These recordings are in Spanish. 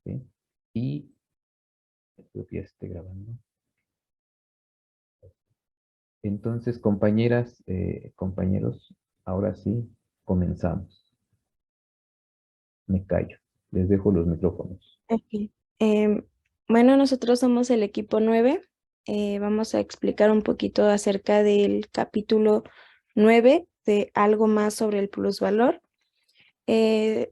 ¿sí? Y creo que ya se esté grabando. Entonces, compañeras, compañeros, ahora sí, comenzamos. Me callo. Les dejo los micrófonos. Ok. Em, bueno, nosotros somos el equipo 9. Vamos a explicar un poquito acerca del capítulo 9 de algo más sobre el plusvalor. Eh,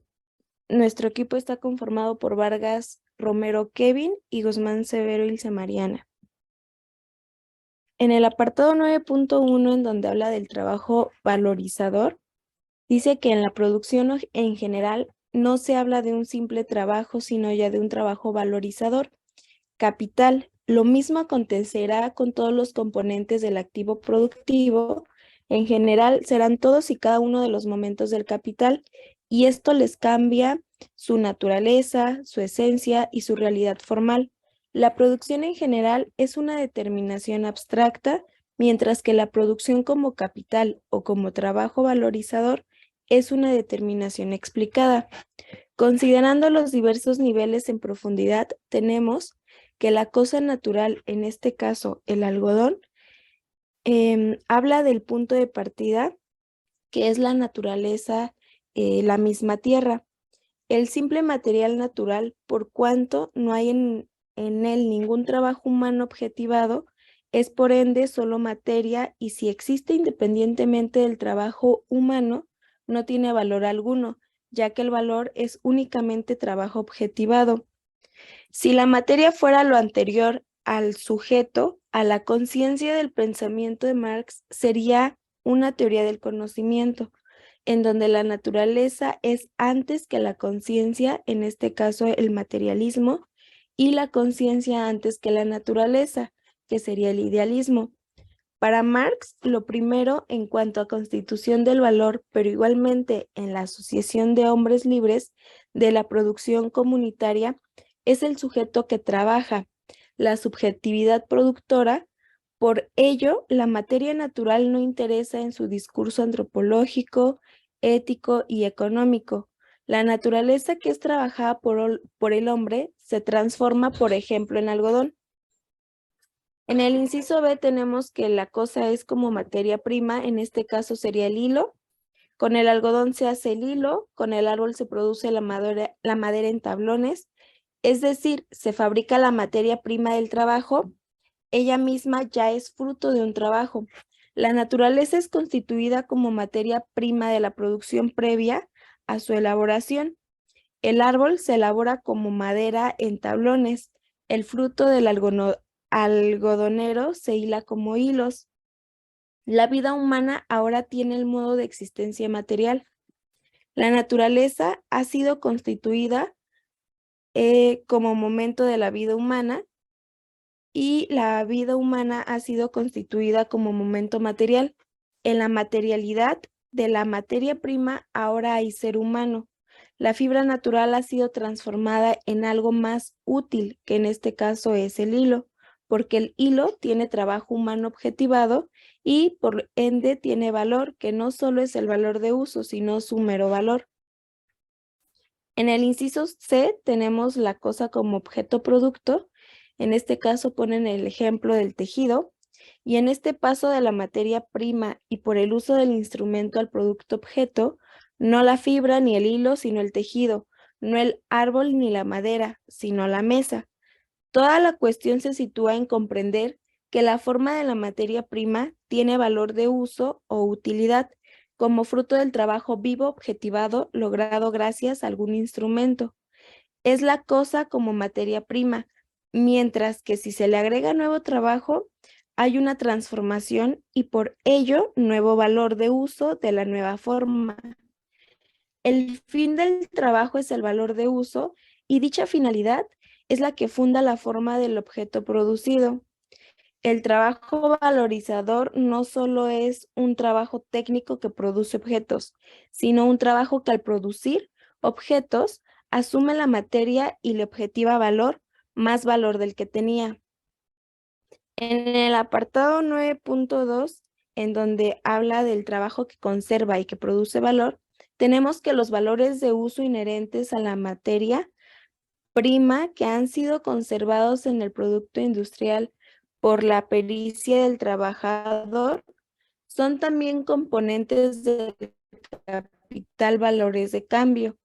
Nuestro equipo está conformado por Vargas Romero Kevin y Guzmán Severo Ilse Mariana. En el apartado 9.1, en donde habla del trabajo valorizador, dice que en la producción en general no se habla de un simple trabajo, sino ya de un trabajo valorizador. Capital. Lo mismo acontecerá con todos los componentes del activo productivo. En general, serán todos y cada uno de los momentos del capital, y esto les cambia su naturaleza, su esencia y su realidad formal. La producción en general es una determinación abstracta, mientras que la producción como capital o como trabajo valorizador es una determinación explicada. Considerando los diversos niveles en profundidad, tenemos que la cosa natural, en este caso el algodón, habla del punto de partida, que es la naturaleza, la misma tierra. El simple material natural, por cuanto no hay en él ningún trabajo humano objetivado, es por ende solo materia, y si existe independientemente del trabajo humano, no tiene valor alguno, ya que el valor es únicamente trabajo objetivado. Si la materia fuera lo anterior al sujeto, a la conciencia del pensamiento de Marx sería una teoría del conocimiento, en donde la naturaleza es antes que la conciencia, en este caso el materialismo, y la conciencia antes que la naturaleza, que sería el idealismo. Para Marx, lo primero en cuanto a constitución del valor, pero igualmente en la asociación de hombres libres de la producción comunitaria, es el sujeto que trabaja, la subjetividad productora. Por ello, la materia natural no interesa en su discurso antropológico, ético y económico. La naturaleza que es trabajada por el hombre se transforma, por ejemplo, en algodón. En el inciso B tenemos que la cosa es como materia prima, en este caso sería el hilo. Con el algodón se hace el hilo, con el árbol se produce la madera en tablones, es decir, se fabrica la materia prima del trabajo, ella misma ya es fruto de un trabajo. La naturaleza es constituida como materia prima de la producción previa a su elaboración. El árbol se elabora como madera en tablones. El fruto del algodonero se hila como hilos. La vida humana ahora tiene el modo de existencia material. La naturaleza ha sido constituida como momento de la vida humana, y la vida humana ha sido constituida como momento material. En la materialidad de la materia prima ahora hay ser humano. La fibra natural ha sido transformada en algo más útil, que en este caso es el hilo, porque el hilo tiene trabajo humano objetivado y por ende tiene valor, que no solo es el valor de uso, sino su mero valor. En el inciso C tenemos la cosa como objeto producto. En este caso ponen el ejemplo del tejido, y en este paso de la materia prima y por el uso del instrumento al producto objeto, no la fibra ni el hilo, sino el tejido, no el árbol ni la madera, sino la mesa. Toda la cuestión se sitúa en comprender que la forma de la materia prima tiene valor de uso o utilidad, como fruto del trabajo vivo objetivado logrado gracias a algún instrumento. Es la cosa como materia prima, mientras que si se le agrega nuevo trabajo, hay una transformación y por ello nuevo valor de uso de la nueva forma. El fin del trabajo es el valor de uso, y dicha finalidad es la que funda la forma del objeto producido. El trabajo valorizador no solo es un trabajo técnico que produce objetos, sino un trabajo que al producir objetos asume la materia y le objetiva valor, más valor del que tenía. En el apartado 9.2, en donde habla del trabajo que conserva y que produce valor, tenemos que los valores de uso inherentes a la materia prima que han sido conservados en el producto industrial por la pericia del trabajador son también componentes del capital valores de cambio.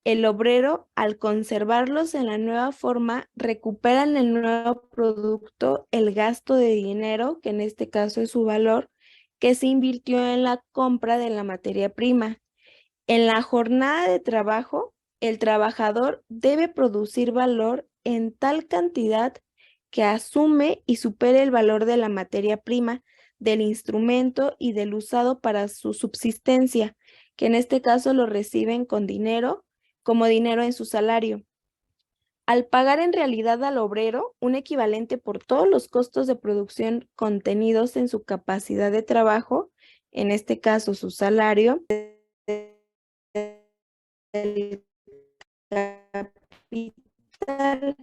El obrero, al conservarlos en la nueva forma, recupera en el nuevo producto el gasto de dinero, que en este caso es su valor, que se invirtió en la compra de la materia prima. En la jornada de trabajo, el trabajador debe producir valor en tal cantidad que asume y supere el valor de la materia prima, del instrumento y del usado para su subsistencia, que en este caso lo reciben con dinero, como dinero en su salario. Al pagar en realidad al obrero un equivalente por todos los costos de producción contenidos en su capacidad de trabajo, en este caso su salario, del capital.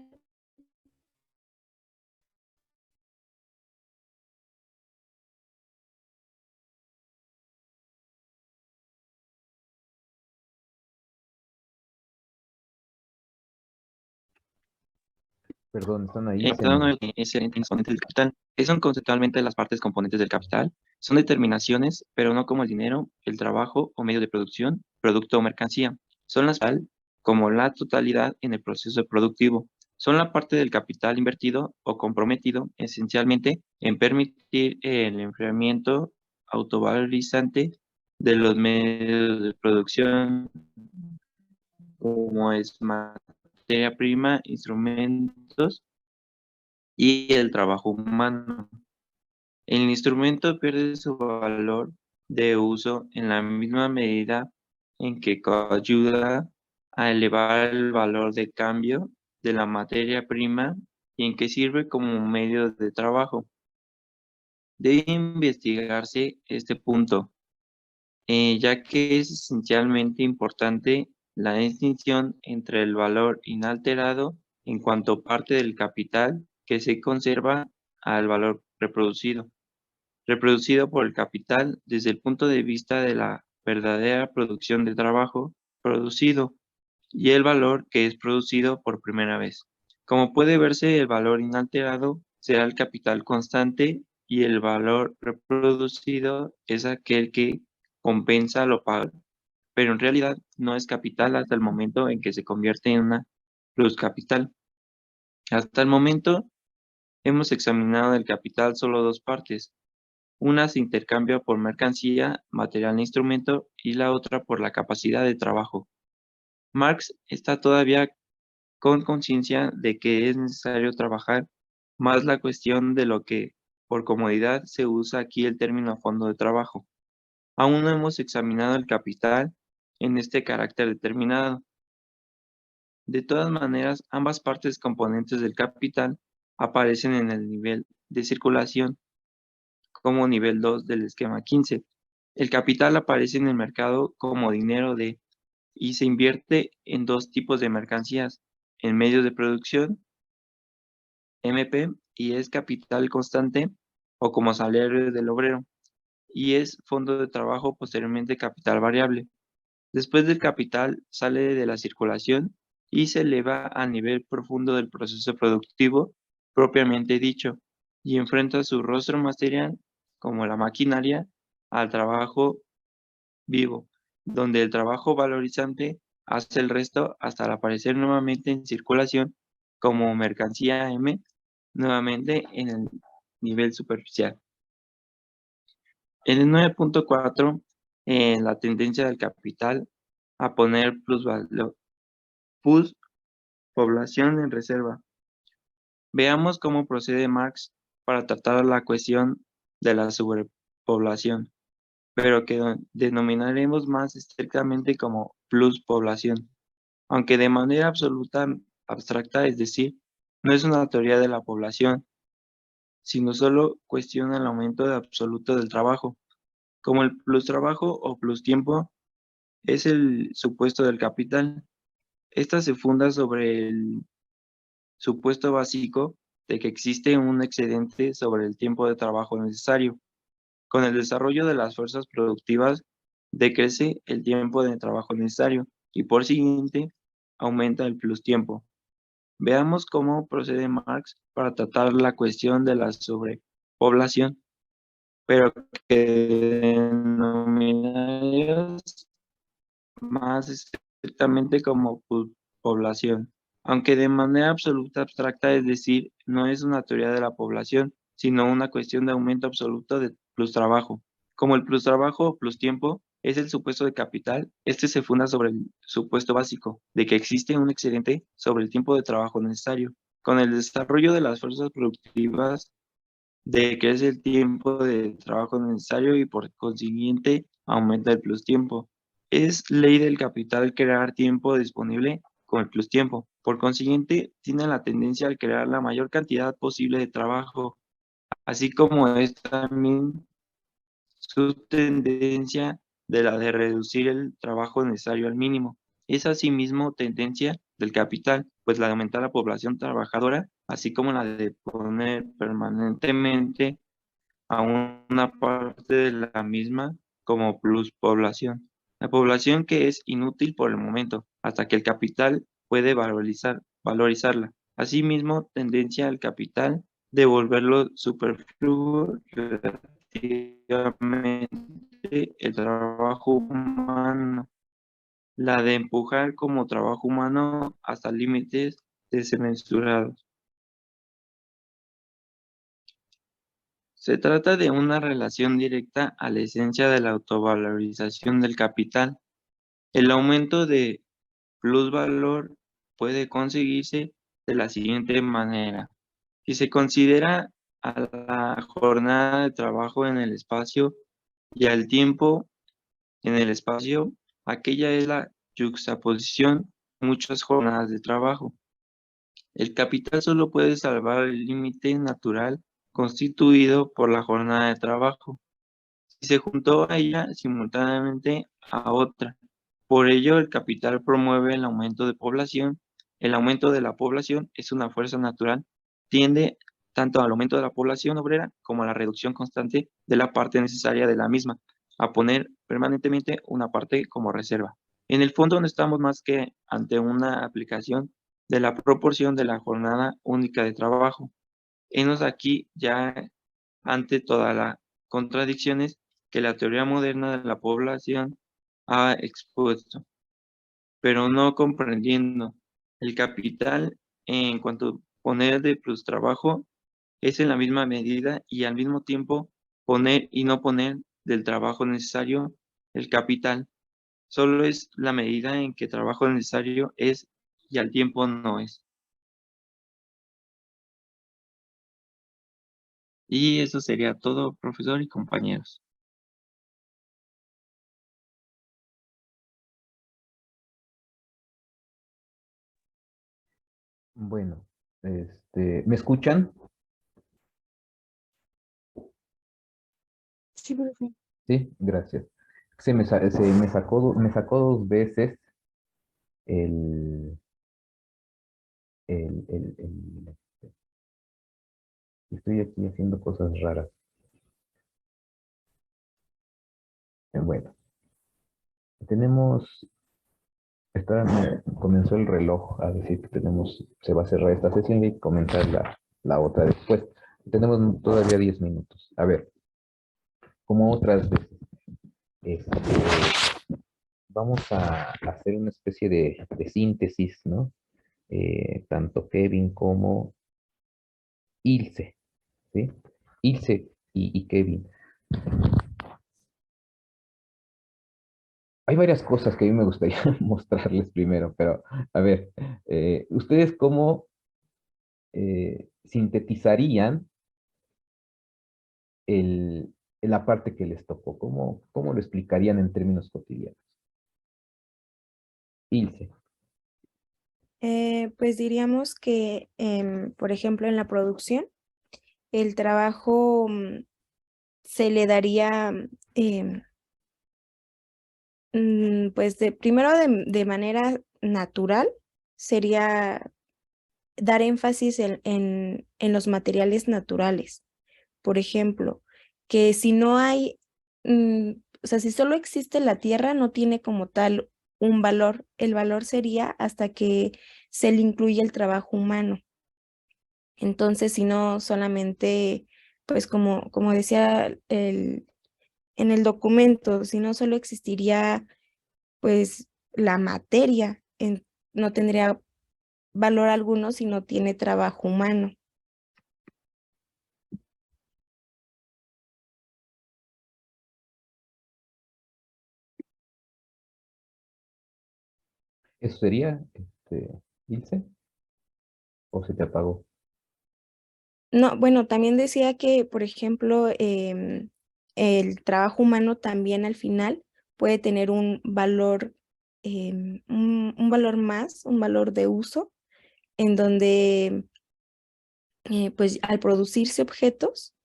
Perdón, están ahí. Cada uno es el componente del capital. ¿Qué son conceptualmente las partes componentes del capital? Son determinaciones, pero no como el dinero, el trabajo o medio de producción, producto o mercancía. Son las tal como la totalidad en el proceso productivo. Son la parte del capital invertido o comprometido esencialmente en permitir el enfriamiento autovalorizante de los medios de producción, como es materia prima, instrumentos y el trabajo humano. El instrumento pierde su valor de uso en la misma medida en que ayuda a elevar el valor de cambio de la materia prima y en que sirve como medio de trabajo. Debe investigarse este punto, ya que es esencialmente importante la distinción entre el valor inalterado en cuanto parte del capital que se conserva al valor reproducido por el capital desde el punto de vista de la verdadera producción de trabajo producido y el valor que es producido por primera vez. Como puede verse, el valor inalterado será el capital constante y el valor reproducido es aquel que compensa lo pagado, pero en realidad no es capital hasta el momento en que se convierte en una plus capital. Hasta el momento hemos examinado el capital solo dos partes. Una se intercambia por mercancía, material e instrumento y la otra por la capacidad de trabajo. Marx está todavía con conciencia de que es necesario trabajar más la cuestión de lo que, por comodidad, se usa aquí el término fondo de trabajo. Aún no hemos examinado el capital en este carácter determinado. De todas maneras, ambas partes componentes del capital aparecen en el nivel de circulación como nivel 2 del esquema 15. El capital aparece en el mercado como dinero y se invierte en dos tipos de mercancías, en medios de producción, MP, y es capital constante o como salario del obrero, y es fondo de trabajo, posteriormente capital variable. Después del capital sale de la circulación y se eleva al nivel profundo del proceso productivo propiamente dicho y enfrenta su rostro material, como la maquinaria, al trabajo vivo, donde el trabajo valorizante hace el resto hasta aparecer nuevamente en circulación como mercancía M, nuevamente en el nivel superficial. En el 9.4, la tendencia del capital a poner población en reserva. Veamos cómo procede Marx para tratar la cuestión de la sobrepoblación, pero que denominaremos más estrictamente como pluspoblación, aunque de manera absoluta abstracta, es decir, no es una teoría de la población, sino solo cuestiona el aumento de absoluto del trabajo. Como el plus trabajo o plus tiempo es el supuesto del capital, esta se funda sobre el supuesto básico de que existe un excedente sobre el tiempo de trabajo necesario. Con el desarrollo de las fuerzas productivas, decrece el tiempo de trabajo necesario y por siguiente aumenta el plus tiempo. Veamos cómo procede Marx para tratar la cuestión de la sobrepoblación, pero que denominarios más estrictamente como población, aunque de manera absoluta abstracta, es decir, no es una teoría de la población, sino una cuestión de aumento absoluto de plus trabajo. Como el plus trabajo o plus tiempo es el supuesto de capital, este se funda sobre el supuesto básico de que existe un excedente sobre el tiempo de trabajo necesario. Con el desarrollo de las fuerzas productivas, decrece el tiempo de trabajo necesario y por consiguiente aumenta el plus tiempo. Es ley del capital crear tiempo disponible con el plus tiempo. Por consiguiente, tiene la tendencia al crear la mayor cantidad posible de trabajo, así como es también su tendencia de la de reducir el trabajo necesario al mínimo. Es asimismo tendencia del capital, pues la de aumentar la población trabajadora, así como la de poner permanentemente a una parte de la misma como pluspoblación. La población que es inútil por el momento, hasta que el capital puede valorizarla. Asimismo, tendencia al capital de volverlo superfluo relativamente el trabajo humano, la de empujar como trabajo humano hasta límites desmesurados. Se trata de una relación directa a la esencia de la autovalorización del capital. El aumento de plusvalor puede conseguirse de la siguiente manera. Si se considera a la jornada de trabajo en el espacio y al tiempo en el espacio, aquella es la yuxtaposición de muchas jornadas de trabajo. El capital solo puede salvar el límite natural constituido por la jornada de trabajo y se juntó a ella simultáneamente a otra. Por ello, el capital promueve el aumento de población. El aumento de la población es una fuerza natural, tiende tanto al aumento de la población obrera como a la reducción constante de la parte necesaria de la misma, a poner permanentemente una parte como reserva. En el fondo no estamos más que ante una aplicación de la proporción de la jornada única de trabajo. Henos aquí ya ante todas las contradicciones que la teoría moderna de la población ha expuesto, pero no comprendiendo el capital en cuanto a poner de plus trabajo es en la misma medida y al mismo tiempo poner y no poner del trabajo necesario el capital. Solo es la medida en que trabajo necesario es y al tiempo no es. Y eso sería todo, profesor y compañeros. Bueno, ¿me escuchan? Sí, profe. Sí, gracias. Me sacó dos veces el, el- estoy aquí haciendo cosas raras. Bueno, tenemos, comenzó el reloj a decir que se va a cerrar esta sesión y comenzar la otra después. Tenemos todavía 10 minutos. A ver, como otras veces, este, vamos a hacer una especie de síntesis, ¿no? Tanto Kevin como Ilse, ¿sí? Ilse y Kevin. Hay varias cosas que a mí me gustaría mostrarles primero, pero a ver, ¿ustedes cómo sintetizarían el, la parte que les tocó? ¿Cómo lo explicarían en términos cotidianos? Ilse. Pues diríamos que, por ejemplo, en la producción, el trabajo se le daría, pues primero de manera natural, sería dar énfasis en los materiales naturales. Por ejemplo, que si no hay, o sea, si solo existe la tierra, no tiene como tal un valor. El valor sería hasta que se le incluye el trabajo humano. Entonces, si no solamente, pues como decía en el documento, si no solo existiría pues la materia, no tendría valor alguno si no tiene trabajo humano. ¿Eso sería, Ilse? ¿O se te apagó? No, bueno, también decía que, por ejemplo, el trabajo humano también al final puede tener un valor, un valor más, un valor de uso, en donde, pues, al producirse objetos,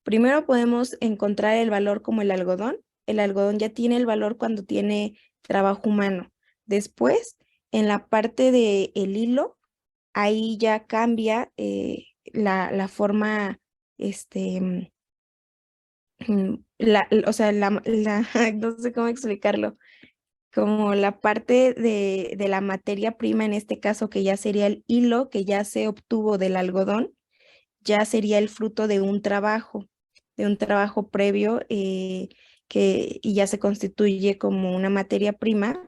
primero podemos encontrar el valor como el algodón. El algodón ya tiene el valor cuando tiene trabajo humano. Después, en la parte del hilo, ahí ya cambia la forma, este, o sea, no sé cómo explicarlo, como la parte de la materia prima, en este caso que ya sería el hilo que ya se obtuvo del algodón, ya sería el fruto de un trabajo previo y ya se constituye como una materia prima,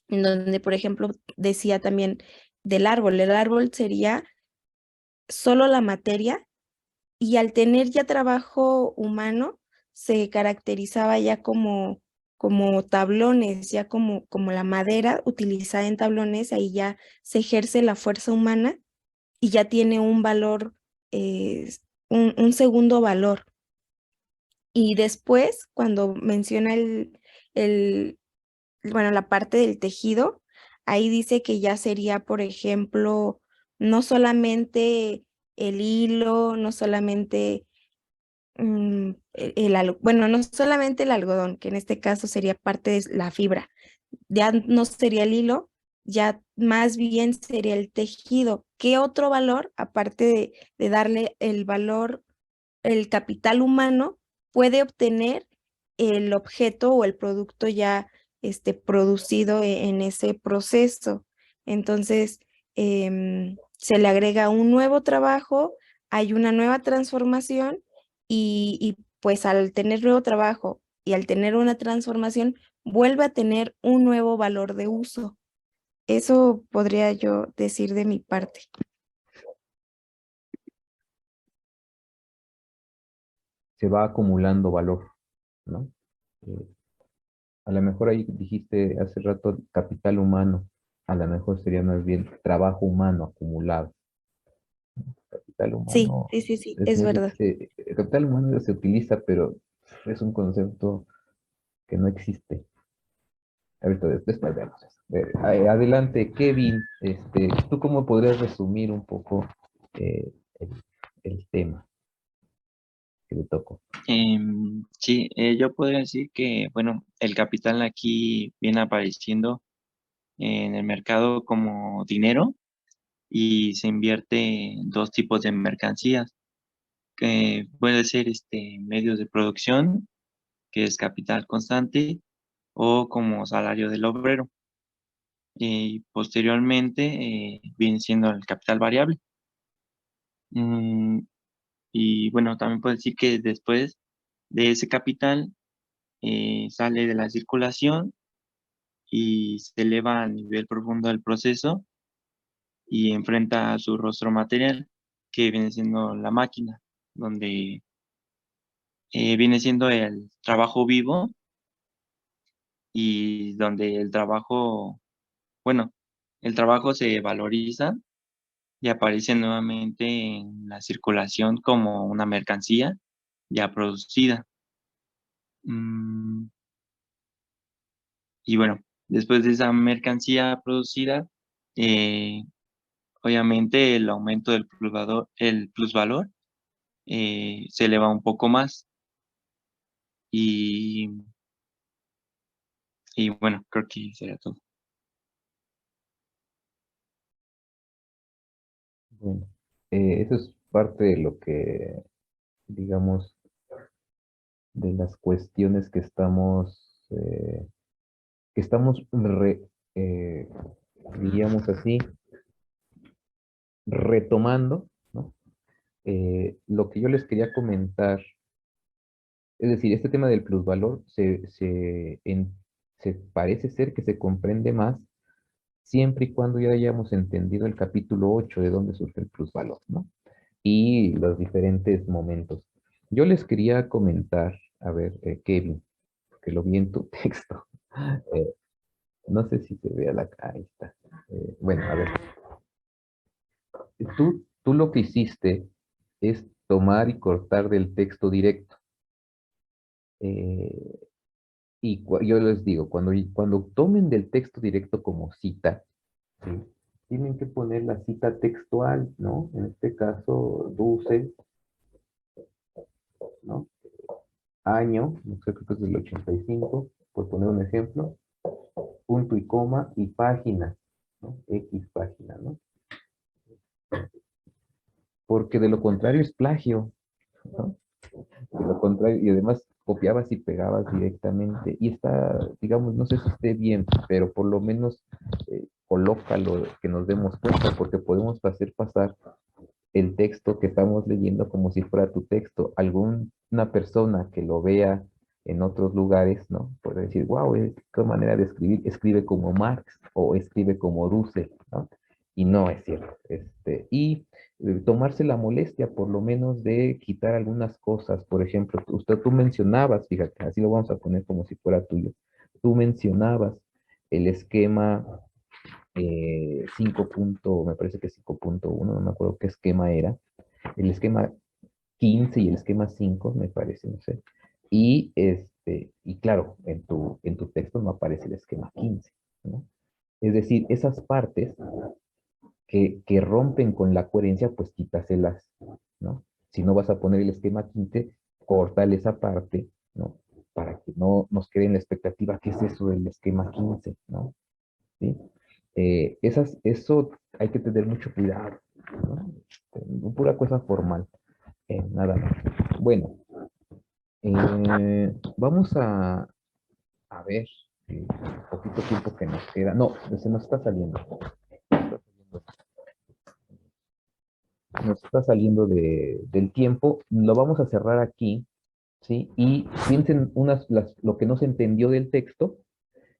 en donde, por ejemplo, decía también del árbol. El árbol sería solo la materia y al tener ya trabajo humano, se caracterizaba ya como tablones, ya como la madera utilizada en tablones, ahí ya se ejerce la fuerza humana y ya tiene un valor, eh, un segundo valor. Y después, cuando menciona el, bueno, la parte del tejido, ahí dice que ya sería, por ejemplo, no solamente el hilo, no solamente bueno, no solamente el algodón, que en este caso sería parte de la fibra, ya no sería el hilo, ya más bien sería el tejido. ¿Qué otro valor, aparte de darle el valor, el capital humano, puede obtener el objeto o el producto ya producido en ese proceso? Entonces, se le agrega un nuevo trabajo, hay una nueva transformación y pues al tener nuevo trabajo y al tener una transformación, vuelve a tener un nuevo valor de uso. Eso podría yo decir de mi parte. Se va acumulando valor, ¿no? Eh, a lo mejor ahí dijiste hace rato capital humano, a lo mejor sería más bien trabajo humano acumulado. Capital Sí, humano sí, sí, sí, es es muy, verdad. el capital humano se utiliza, pero es un concepto que no existe. Ahorita después vemos eso. Adelante, Kevin, ¿tú cómo podrías resumir un poco eh, el, el tema que le tocó? Sí, yo podría decir que, bueno, el capital aquí viene apareciendo en el mercado como dinero y se invierte en dos tipos de mercancías, que puede ser medios de producción, que es capital constante, o como salario del obrero. Y posteriormente viene siendo el capital variable. Mm, y bueno, también puedo decir que después de ese capital sale de la circulación y se eleva a nivel profundo del proceso y enfrenta a su rostro material, que viene siendo la máquina, donde viene siendo el trabajo vivo y donde el trabajo, bueno, el trabajo se valoriza y aparece nuevamente en la circulación como una mercancía ya producida. Mm, y bueno, después de esa mercancía producida, eh, obviamente el aumento del plusvalor, el plusvalor se eleva un poco más y, y bueno, creo que será todo. Bueno, eso es parte de lo que, digamos, de las cuestiones que estamos eh, diríamos así, retomando, ¿no? Lo que yo les quería comentar, es decir, este tema del plusvalor se parece ser que se comprende más siempre y cuando ya hayamos entendido el capítulo 8 de dónde surge el plusvalor, ¿no? Y los diferentes momentos. Yo les quería comentar, a ver, Kevin, que lo vi en tu texto. eh, no sé si se vea la... Ahí está. Bueno, a ver, tú lo que hiciste es tomar y cortar del texto directo. Eh, yo les digo, cuando tomen del texto directo como cita, ¿sí? Tienen que poner la cita textual, ¿no? En este caso, Duce, ¿no? Año, no sé, creo que es del 85, por poner un ejemplo, punto y coma, y página, ¿no? X página, ¿no? Porque de lo contrario es plagio, ¿no? De lo contrario, y además copiabas y pegabas directamente, y está, digamos, no sé si esté bien, pero por lo menos colócalo, que nos demos cuenta, porque podemos hacer pasar el texto que estamos leyendo como si fuera tu texto. Alguna persona que lo vea en otros lugares, ¿no? Puede decir, wow, qué manera de escribir, escribe como Marx o escribe como Dussel, ¿no? Y no es cierto. Tomarse la molestia por lo menos de quitar algunas cosas. Por ejemplo, tú mencionabas, fíjate, así lo vamos a poner como si fuera tuyo. Tú mencionabas el esquema 5 me parece que 5.1, no me acuerdo qué esquema era, el esquema 15 y el esquema 5 me parece, no sé. Y claro, en tu texto no aparece el esquema 15, ¿no? Es decir, esas partes que rompen con la coherencia, pues quítaselas, ¿no? Si no vas a poner el esquema 15, córtale esa parte, ¿no? Para que no nos quede en la expectativa, ¿qué es eso del esquema 15, ¿no? ¿Sí? Eso hay que tener mucho cuidado, ¿no? Pura cosa formal, nada más. Bueno, vamos a ver el poquito tiempo que nos queda. No, se nos está saliendo. Nos está saliendo del tiempo. Lo vamos a cerrar aquí, ¿sí? Y piensen lo que no se entendió del texto.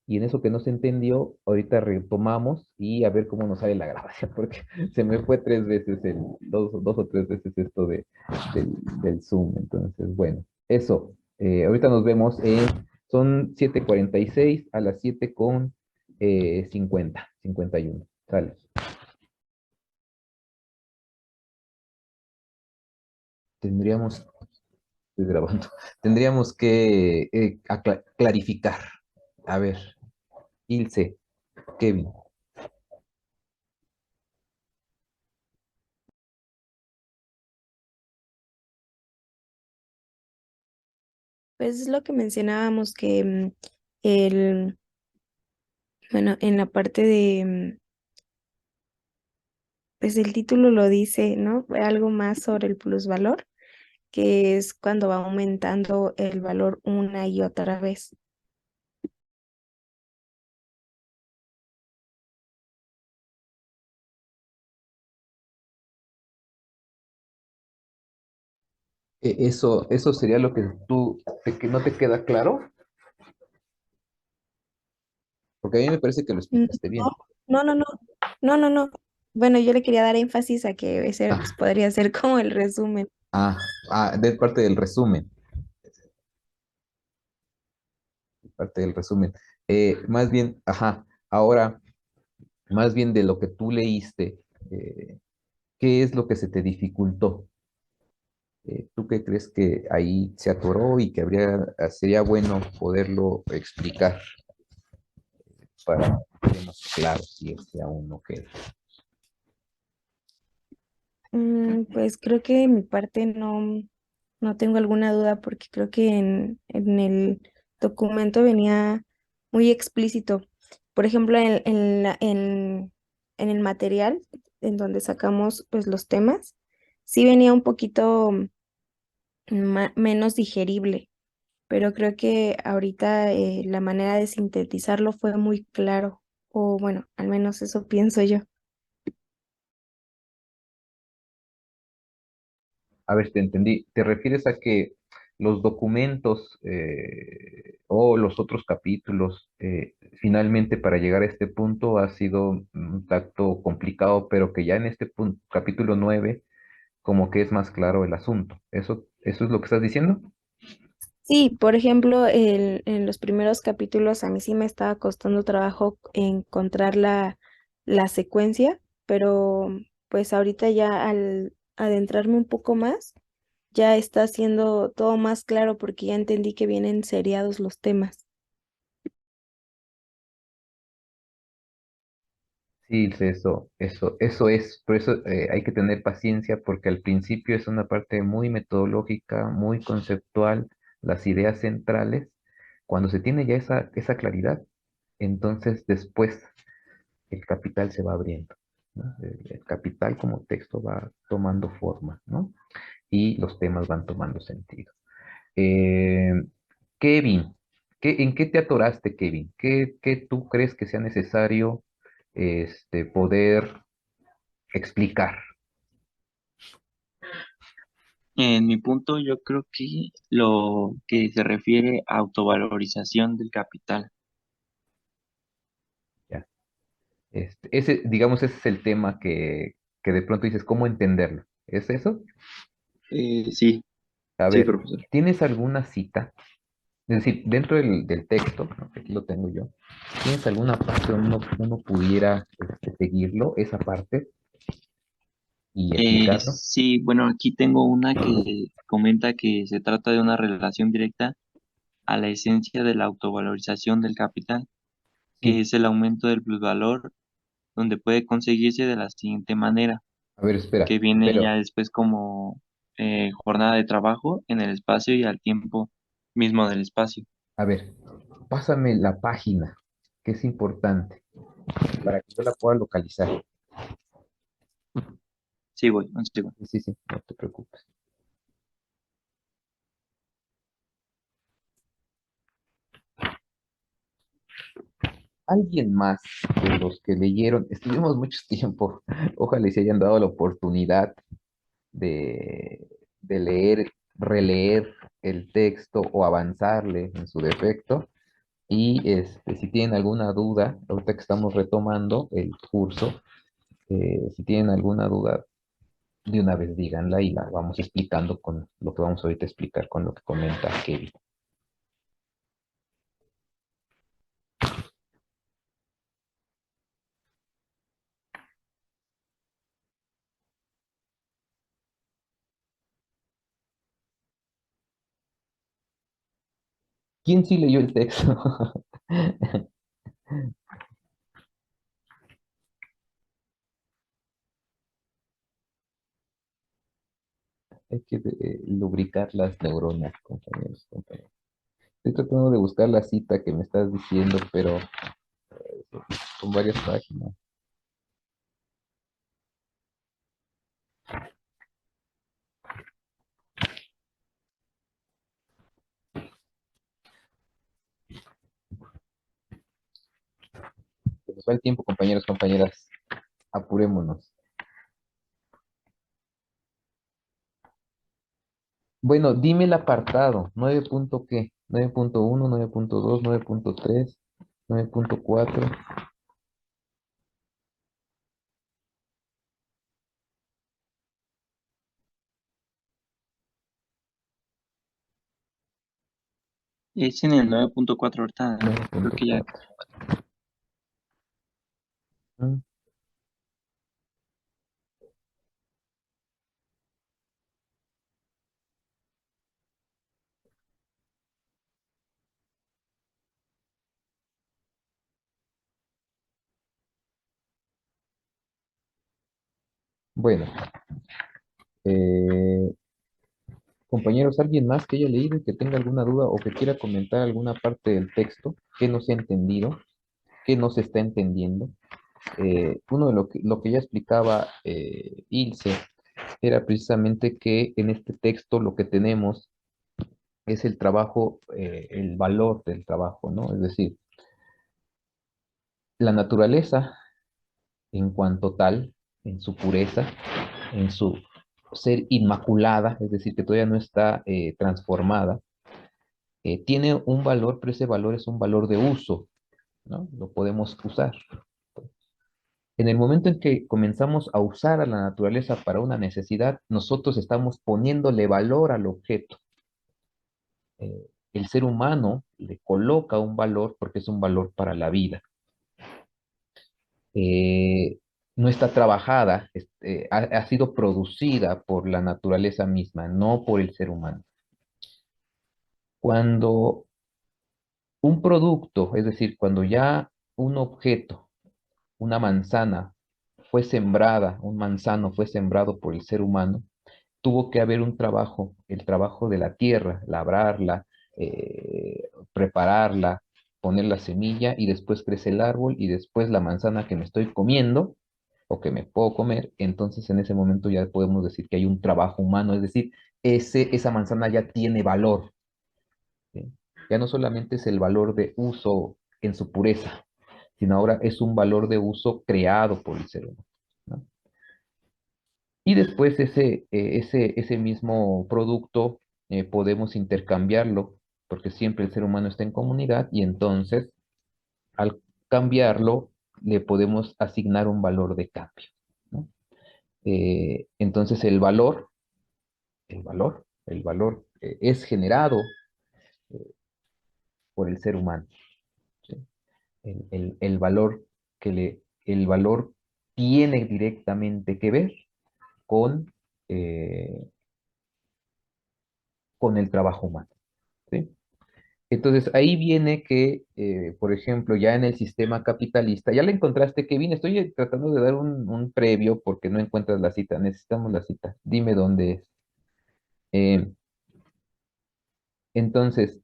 Y en eso que no se entendió, ahorita retomamos y a ver cómo nos sale la grabación, porque se me fue 3 veces, dos o 3 veces esto del Zoom. Entonces, bueno, eso. Ahorita nos vemos son 7:46 a las 7:51. Sale. Tendríamos, estoy grabando, tendríamos que clarificar. A ver, Ilse, Kevin. Pues es lo que mencionábamos que el, bueno, en la parte de, pues el título lo dice, ¿no? Algo más sobre el plusvalor, que es cuando va aumentando el valor una y otra vez. Eso sería lo que que no te queda claro, porque a mí me parece que lo No, explicaste bien. no, no, no, no, no, no. Bueno, yo le quería dar énfasis a que ese Ah, pues, podría ser como el resumen. ah, de parte del resumen, parte del resumen. Más bien, ajá, ahora, más bien de lo que tú leíste, ¿qué es lo que se te dificultó? ¿Tú qué crees que ahí se atoró y que sería bueno poderlo explicar para que quedemos claros si es que aún no queda? Pues creo que de mi parte no tengo alguna duda porque creo que en el documento venía muy explícito. Por ejemplo, en el material en donde sacamos pues los temas, sí venía un poquito menos digerible, pero creo que ahorita la manera de sintetizarlo fue muy claro o bueno, al menos eso pienso yo. A ver, te entendí. ¿Te refieres a que los documentos o los otros capítulos, finalmente para llegar a este punto ha sido un tacto complicado, pero que ya en este punto, capítulo 9 como que es más claro el asunto? ¿Eso es lo que estás diciendo? Sí, por ejemplo, en los primeros capítulos a mí sí me estaba costando trabajo encontrar la secuencia, pero pues ahorita ya al adentrarme un poco más, ya está siendo todo más claro porque ya entendí que vienen seriados los temas. Sí, sí, eso es, por eso hay que tener paciencia porque al principio es una parte muy metodológica, muy conceptual, las ideas centrales. Cuando se tiene ya esa claridad, entonces después el capital se va abriendo, ¿no? El capital como texto va tomando forma, ¿no? Y los temas van tomando sentido. Eh, Kevin, ¿en qué te atoraste, Kevin? ¿Qué tú crees que sea necesario poder explicar? En mi punto, yo creo que lo que se refiere a autovalorización del capital. ¿Ya? Digamos, ese es el tema que de pronto dices, ¿cómo entenderlo? ¿Es eso? Sí, A sí, ver, profesor. ¿tienes alguna cita? Es decir, dentro del texto, ¿no? Que aquí lo tengo yo, ¿tienes alguna parte donde uno pudiera seguirlo, esa parte, y explicarlo? Sí, bueno, aquí tengo una que comenta que se trata de una relación directa a la esencia de la autovalorización del capital, que Sí. es el aumento del plusvalor, donde puede conseguirse de la siguiente manera, A ver, espera, que viene ya pero, después como jornada de trabajo en el espacio y al tiempo mismo del espacio. a ver, pásame la página, que es importante, para que yo la pueda localizar. Sí, voy, un segundo. Sí, sí, sí, no te preocupes. Alguien más de los que leyeron, estuvimos mucho tiempo, ojalá y se hayan dado la oportunidad de leer, releer el texto o avanzarle en su defecto. Y si tienen alguna duda, ahorita que estamos retomando el curso, si tienen alguna duda, de una vez díganla y la vamos explicando con lo que vamos ahorita a explicar con lo que comenta Kevin. ¿Quién sí leyó el texto? Hay que lubricar las neuronas, compañeros, compañeros. Estoy tratando de buscar la cita que me estás diciendo, pero son varias páginas. Se nos va el tiempo, compañeros, compañeras. Apurémonos. Bueno, dime el apartado. 9 punto qué. 9.1, 9.2, 9.3, 9.4. Es en el 9.4 ahorita, creo que ya. 9.4. Mm, Bueno, eh, compañeros, ¿alguien más que haya leído y que tenga alguna duda o que quiera comentar alguna parte del texto que no se ha entendido, que no se está entendiendo? Uno de lo que ya explicaba Ilse era precisamente que en este texto lo que tenemos es el trabajo, el valor del trabajo, ¿no? Es decir, La naturaleza, en cuanto tal, en su pureza, en su ser inmaculada, es decir, que todavía no está transformada, tiene un valor, pero ese valor es un valor de uso, ¿no? Lo podemos usar. En el momento en que comenzamos a usar a la naturaleza para una necesidad, nosotros estamos poniéndole valor al objeto. El ser humano le coloca un valor porque es un valor para la vida. Eh, no está trabajada, ha sido producida por la naturaleza misma, no por el ser humano. Cuando un producto, es decir, cuando ya un objeto, una manzana, fue sembrada, un manzano fue sembrado por el ser humano, tuvo que haber un trabajo, el trabajo de la tierra, labrarla, prepararla, poner la semilla y después crece el árbol y después la manzana que me estoy comiendo o que me puedo comer, entonces en ese momento ya podemos decir que hay un trabajo humano, es decir, esa manzana ya tiene valor, ¿sí? Ya no solamente es el valor de uso en su pureza, sino ahora es un valor de uso creado por el ser humano, ¿no? Y después ese mismo producto podemos intercambiarlo, porque siempre el ser humano está en comunidad, y entonces al cambiarlo le podemos asignar un valor de cambio, ¿no? Entonces el valor es generado eh, por el ser humano, ¿sí? El valor el valor tiene directamente que ver con, eh, con el trabajo humano, ¿sí? Entonces ahí viene que, por ejemplo, ya en el sistema capitalista, ya le encontraste, Kevin, estoy tratando de dar un previo porque no encuentras la cita, necesitamos la cita, dime dónde es. Eh, entonces,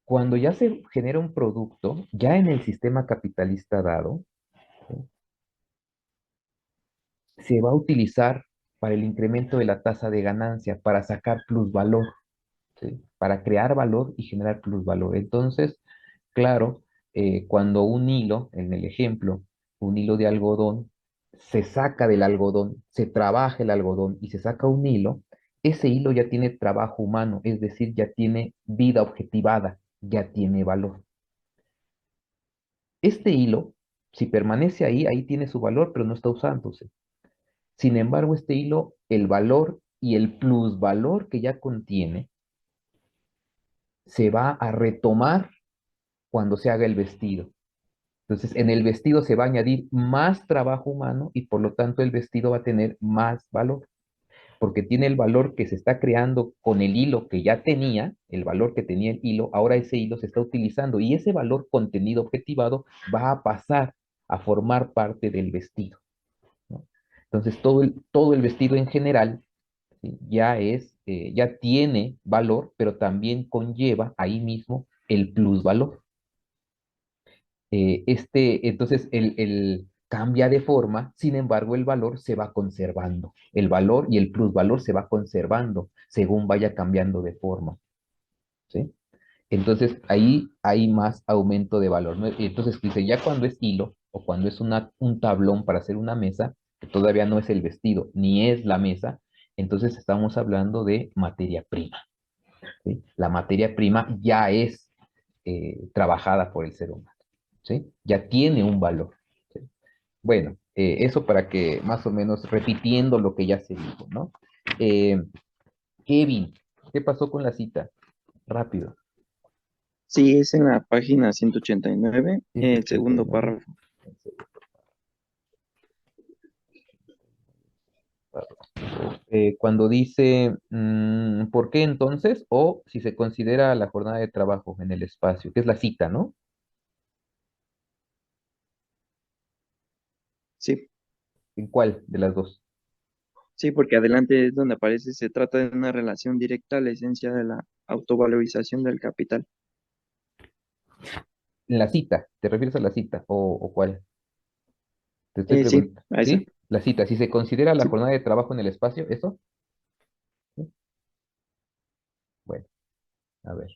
cuando ya se genera un producto, ya en el sistema capitalista dado, ¿sí? Se va a utilizar para el incremento de la tasa de ganancia, para sacar plusvalor, ¿sí? Para crear valor y generar plusvalor. Entonces, claro, cuando un hilo, en el ejemplo, un hilo de algodón, se saca del algodón, se trabaja el algodón y se saca un hilo, ese hilo ya tiene trabajo humano, es decir, ya tiene vida objetivada, ya tiene valor. Este hilo, si permanece ahí, ahí tiene su valor, pero no está usándose. Sin embargo, este hilo, el valor y el plusvalor que ya contiene, se va a retomar cuando se haga el vestido. Entonces, en el vestido se va a añadir más trabajo humano y por lo tanto el vestido va a tener más valor, porque tiene el valor que se está creando con el hilo que ya tenía, el valor que tenía el hilo, ahora ese hilo se está utilizando y ese valor contenido objetivado va a pasar a formar parte del vestido, ¿no? Entonces, todo el vestido en general, ¿sí? Ya tiene valor, pero también conlleva ahí mismo el plusvalor. Entonces, el cambia de forma, sin embargo, el valor se va conservando. El valor y el plusvalor se va conservando según vaya cambiando de forma, ¿sí? Entonces, ahí hay más aumento de valor, ¿no? Entonces, dice, ya cuando es hilo o cuando es un tablón para hacer una mesa, que todavía no es el vestido ni es la mesa, entonces estamos hablando de materia prima, ¿sí? La materia prima ya es trabajada por el ser humano, ¿sí? Ya tiene un valor, ¿sí? Bueno, eso para que más o menos repitiendo lo que ya se dijo, ¿no? Eh, Kevin, ¿qué pasó con la cita? Rápido. Sí, es en la página 189, el segundo 189. párrafo. Cuando dice, ¿por qué entonces? O si se considera la jornada de trabajo en el espacio, que es la cita, ¿no? Sí, ¿En cuál de las dos? sí, porque adelante es donde aparece, se trata de una relación directa a la esencia de la autovalorización del capital. En la cita, ¿te refieres a la cita o cuál? Te estoy Sí, preguntando, a esa. ¿sí? La cita, si se considera la Sí, jornada de trabajo en el espacio, ¿eso? ¿Sí? Bueno, a ver,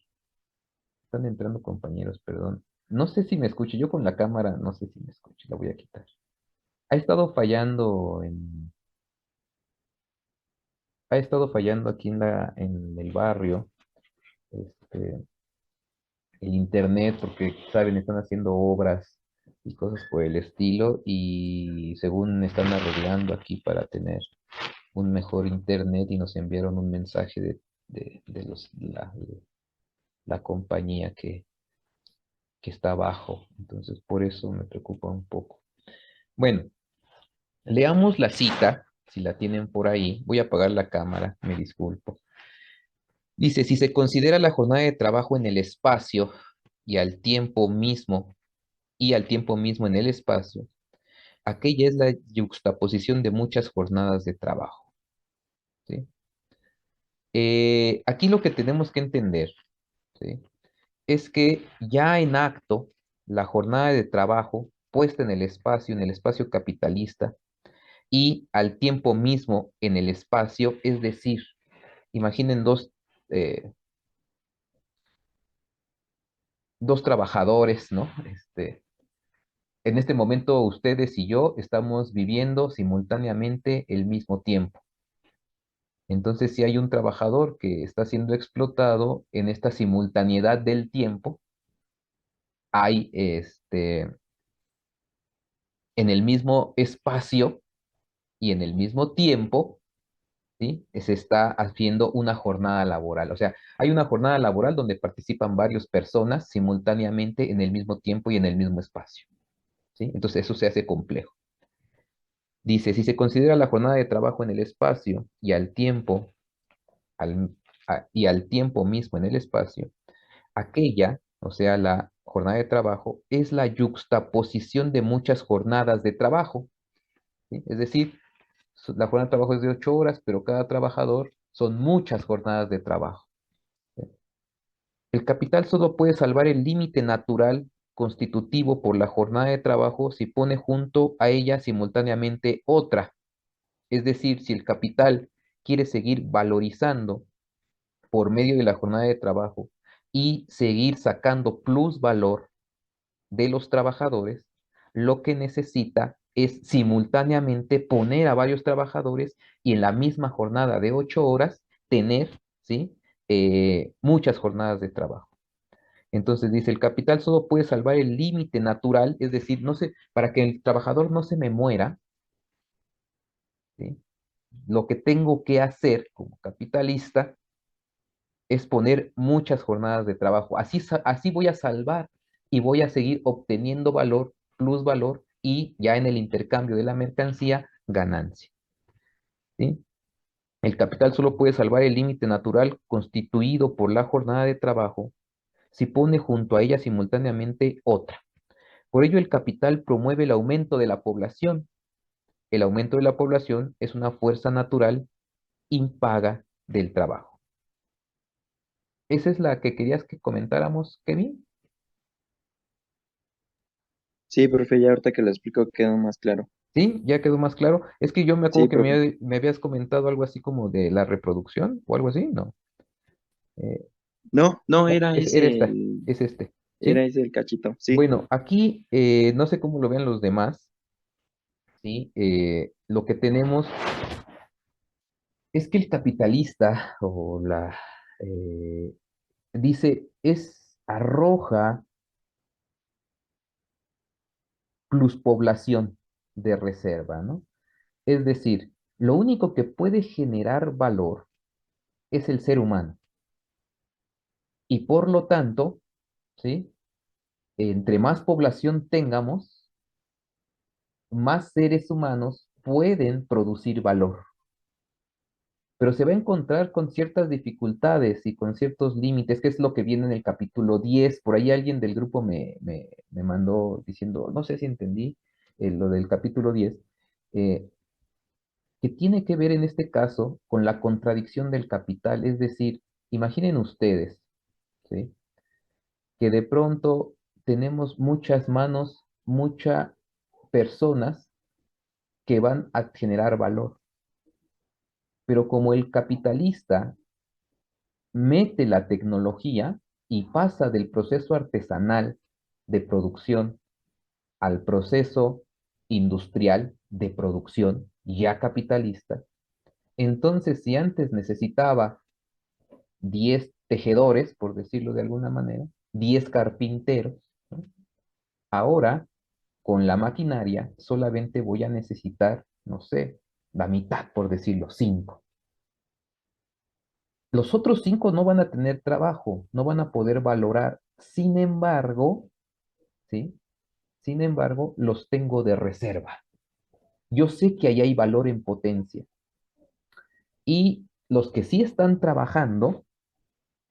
están entrando compañeros, perdón. No sé si me escucho, yo con la cámara no sé si me escucho, la voy a quitar. Ha estado fallando ha estado fallando aquí en el barrio, este, el internet, porque, saben, están haciendo obras y cosas por el estilo, y según están arreglando aquí para tener un mejor internet, y nos enviaron un mensaje de la compañía que está abajo. Entonces, por eso me preocupa un poco. Bueno, leamos la cita, si la tienen por ahí. Voy a apagar la cámara, me disculpo. Dice, si se considera la jornada de trabajo en el espacio y al tiempo mismo, en el espacio, aquella es la yuxtaposición de muchas jornadas de trabajo. ¿Sí? Aquí lo que tenemos que entender, ¿sí?, es que ya en acto, la jornada de trabajo puesta en el espacio capitalista, y al tiempo mismo en el espacio, es decir, imaginen eh, dos trabajadores, ¿no? En este momento ustedes y yo estamos viviendo simultáneamente el mismo tiempo. Entonces, si hay un trabajador que está siendo explotado en esta simultaneidad del tiempo, hay en el mismo espacio y en el mismo tiempo, ¿sí?, se está haciendo una jornada laboral. O sea, hay una jornada laboral donde participan varias personas simultáneamente en el mismo tiempo y en el mismo espacio, ¿sí? Entonces, eso se hace complejo. Dice, si se considera la jornada de trabajo en el espacio y al, y al tiempo mismo en el espacio, aquella, o sea, la jornada de trabajo, es la yuxtaposición de muchas jornadas de trabajo, ¿sí? Es decir, la jornada de trabajo es de 8 horas, pero cada trabajador son muchas jornadas de trabajo. El capital solo puede salvar el límite natural constitutivo por la jornada de trabajo si pone junto a ella simultáneamente otra. Es decir, si el capital quiere seguir valorizando por medio de la jornada de trabajo y seguir sacando plus valor de los trabajadores, lo que necesita es simultáneamente poner a varios trabajadores y en la misma jornada de 8 horas tener, ¿sí?, muchas jornadas de trabajo. Entonces dice, el capital solo puede salvar el límite natural, es decir, no sé, para que el trabajador no se me muera, ¿sí?, lo que tengo que hacer como capitalista es poner muchas jornadas de trabajo. Así voy a salvar y voy a seguir obteniendo valor, plus valor, y ya en el intercambio de la mercancía, ganancia, ¿sí? El capital solo puede salvar el límite natural constituido por la jornada de trabajo si pone junto a ella simultáneamente otra. Por ello, el capital promueve el aumento de la población. El aumento de la población es una fuerza natural impaga del trabajo. Esa es la que querías que comentáramos, Kevin. Sí, profe, ya ahorita que lo explico quedó más claro. ¿Sí? ¿Ya quedó más claro? Es que yo me acuerdo Sí, que profe. me habías comentado algo así como de la reproducción o algo así, ¿no? Eh, No, no, no, era esta, es era ¿sí? ese el cachito, sí. Bueno, aquí no sé cómo lo vean los demás, ¿sí? Lo que tenemos es que el capitalista dice, arroja pluspoblación de reserva, ¿no? Es decir, lo único que puede generar valor es el ser humano. Y por lo tanto, ¿sí?, entre más población tengamos, más seres humanos pueden producir valor. Pero se va a encontrar con ciertas dificultades y con ciertos límites, que es lo que viene en el capítulo 10. Por ahí alguien del grupo me mandó diciendo, no sé si entendí lo del capítulo 10, eh, que tiene que ver en este caso con la contradicción del capital. Es decir, imaginen ustedes, ¿sí?, que de pronto tenemos muchas manos, muchas personas que van a generar valor. Pero como el capitalista mete la tecnología y pasa del proceso artesanal de producción al proceso industrial de producción ya capitalista, entonces si antes necesitaba 10 tejedores, por decirlo de alguna manera, 10 carpinteros, ¿no? Ahora, con la maquinaria, solamente voy a necesitar, no sé, la mitad, por decirlo, 5. Los otros 5 no van a tener trabajo, no van a poder valorar. Sin embargo, ¿sí? Sin embargo, los tengo de reserva. Yo sé que ahí hay valor en potencia. Y los que sí están trabajando,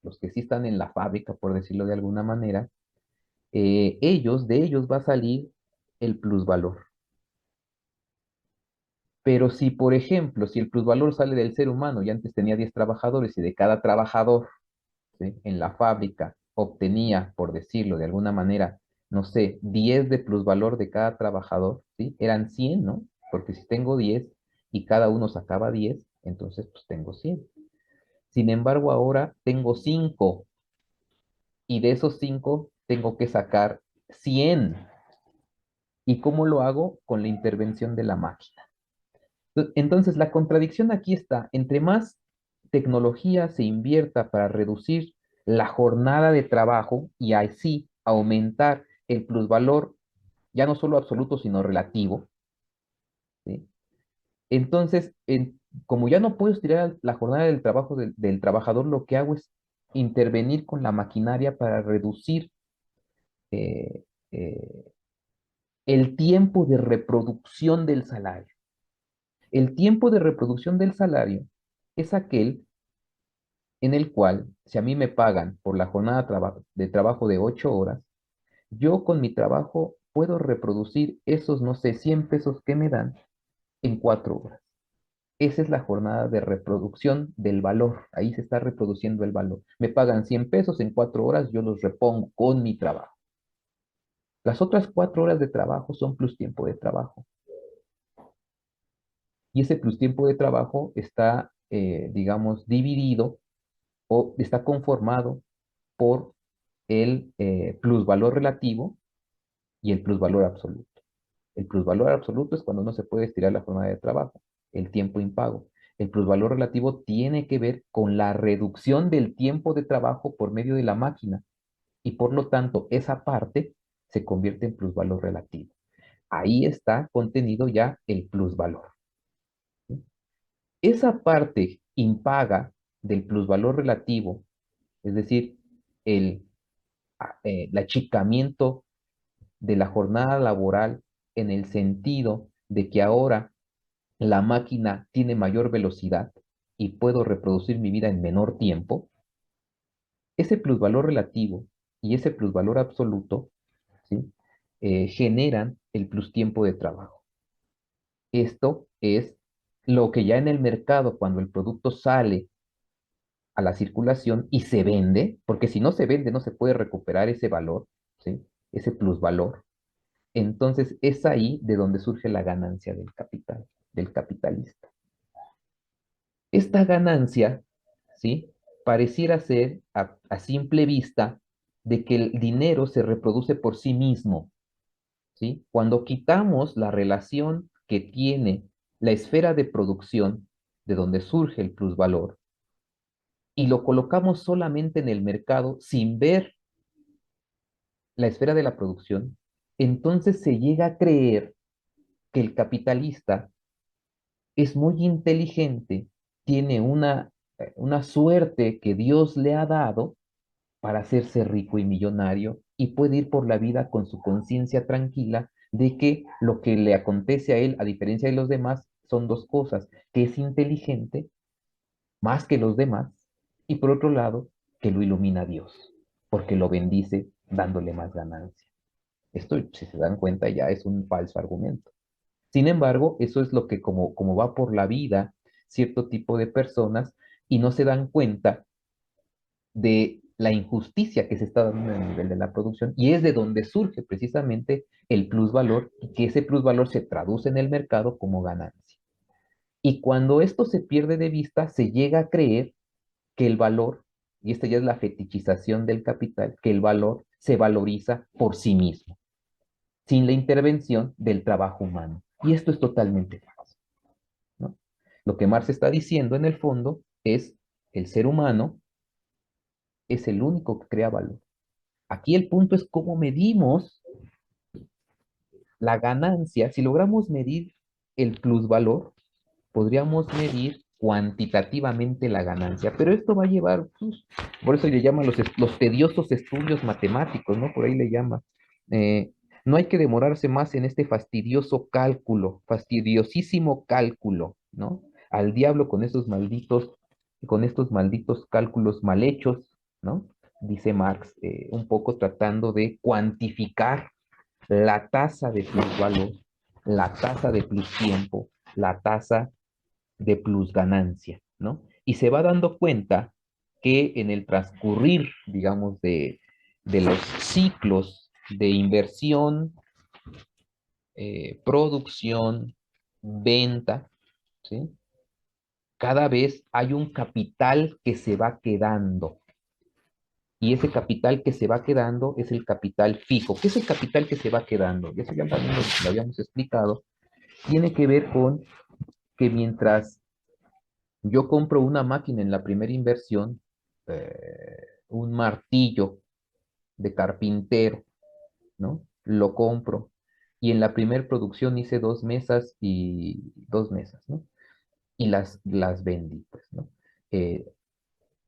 los que sí están en la fábrica, por decirlo de alguna manera, de ellos va a salir el plusvalor. Pero si, por ejemplo, si el plusvalor sale del ser humano y antes tenía 10 trabajadores y de cada trabajador, ¿sí?, en la fábrica obtenía, por decirlo de alguna manera, no sé, 10 de plusvalor de cada trabajador, ¿sí? Eran 100, ¿no? Porque si tengo 10 y cada uno sacaba 10, entonces pues tengo 100. Sin embargo, ahora tengo 5 y de esos 5 tengo que sacar 100. ¿Y cómo lo hago? Con la intervención de la máquina. Entonces, la contradicción aquí está, entre más tecnología se invierta para reducir la jornada de trabajo y así aumentar el plusvalor, ya no solo absoluto, sino relativo, ¿sí? Entonces, como ya no puedo estirar la jornada del trabajo del trabajador, lo que hago es intervenir con la maquinaria para reducir eh, eh, el tiempo de reproducción del salario. El tiempo de reproducción del salario es aquel en el cual, si a mí me pagan por la jornada de trabajo de 8 horas, yo con mi trabajo puedo reproducir esos, no sé, 100 pesos que me dan en 4 horas. Esa es la jornada de reproducción del valor. Ahí se está reproduciendo el valor. Me pagan 100 pesos en 4 horas, yo los repongo con mi trabajo. Las otras 4 horas de trabajo son plus tiempo de trabajo. Y ese plus tiempo de trabajo está, digamos, dividido o está conformado por el plusvalor relativo y el plusvalor absoluto. El plusvalor absoluto es cuando no se puede estirar la jornada de trabajo, el tiempo impago. El plusvalor relativo tiene que ver con la reducción del tiempo de trabajo por medio de la máquina y por lo tanto esa parte se convierte en plusvalor relativo. Ahí está contenido ya el plusvalor. Esa parte impaga del plusvalor relativo, es decir, el achicamiento de la jornada laboral en el sentido de que ahora la máquina tiene mayor velocidad y puedo reproducir mi vida en menor tiempo, ese plusvalor relativo y ese plusvalor absoluto, ¿sí?, generan el plus tiempo de trabajo. Esto es lo que ya en el mercado, cuando el producto sale a la circulación y se vende, porque si no se vende no se puede recuperar ese valor, ¿sí?, ese plusvalor. Entonces es ahí de donde surge la ganancia del capital, del capitalista. Esta ganancia, ¿sí?, pareciera ser a simple vista de que el dinero se reproduce por sí mismo, ¿sí? Cuando quitamos la relación que tiene la esfera de producción, de donde surge el plusvalor, y lo colocamos solamente en el mercado sin ver la esfera de la producción, entonces se llega a creer que el capitalista es muy inteligente, tiene una suerte que Dios le ha dado para hacerse rico y millonario y puede ir por la vida con su conciencia tranquila de que lo que le acontece a él, a diferencia de los demás, son dos cosas, que es inteligente más que los demás y por otro lado, que lo ilumina Dios, porque lo bendice dándole más ganancia. Esto, si se dan cuenta, ya es un falso argumento. Sin embargo, eso es lo que como va por la vida cierto tipo de personas y no se dan cuenta de la injusticia que se está dando en el nivel de la producción y es de donde surge precisamente el plusvalor y que ese plusvalor se traduce en el mercado como ganancia. Y cuando esto se pierde de vista, se llega a creer que el valor, y esta ya es la fetichización del capital, que el valor se valoriza por sí mismo, sin la intervención del trabajo humano. Y esto es totalmente falso, ¿no? Lo que Marx está diciendo en el fondo es el ser humano es el único que crea valor. Aquí el punto es cómo medimos la ganancia. Si logramos medir el plusvalor, podríamos medir cuantitativamente la ganancia, pero esto va a llevar, por eso le llaman los tediosos estudios matemáticos, ¿no? Por ahí le llama. Eh, no hay que demorarse más en este fastidioso cálculo, fastidiosísimo cálculo, ¿no? Al diablo con estos malditos cálculos mal hechos, ¿no? Dice Marx, un poco tratando de cuantificar la tasa de plusvalor, la tasa de plustiempo, la tasa de plusganancia, ¿no? Y se va dando cuenta que en el transcurrir, digamos, de los ciclos de inversión, producción, venta, ¿sí? Cada vez hay un capital que se va quedando. Y ese capital que se va quedando es el capital fijo. ¿Qué es el capital que se va quedando? Y eso ya también lo habíamos explicado. Tiene que ver con que mientras yo compro una máquina en la primera inversión, un martillo de carpintero, ¿no? Lo compro. Y en la primera producción hice dos mesas, ¿no? Y las vendí, pues, ¿no? Eh,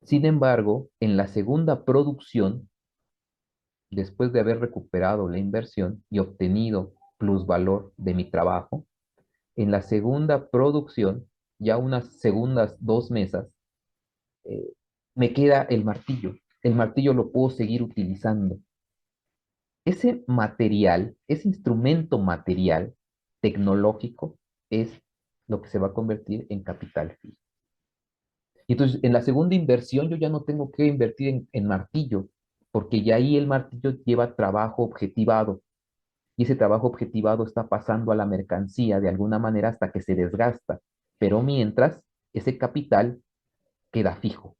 Sin embargo, en la segunda producción, después de haber recuperado la inversión y obtenido plusvalor de mi trabajo, en la segunda producción, ya unas segundas dos mesas, eh, me queda el martillo. El martillo lo puedo seguir utilizando. Ese material, ese instrumento material tecnológico es lo que se va a convertir en capital fijo. Y entonces, en la segunda inversión, yo ya no tengo que invertir en martillo, porque ya ahí el martillo lleva trabajo objetivado. Y ese trabajo objetivado está pasando a la mercancía de alguna manera hasta que se desgasta. Pero mientras, ese capital queda fijo.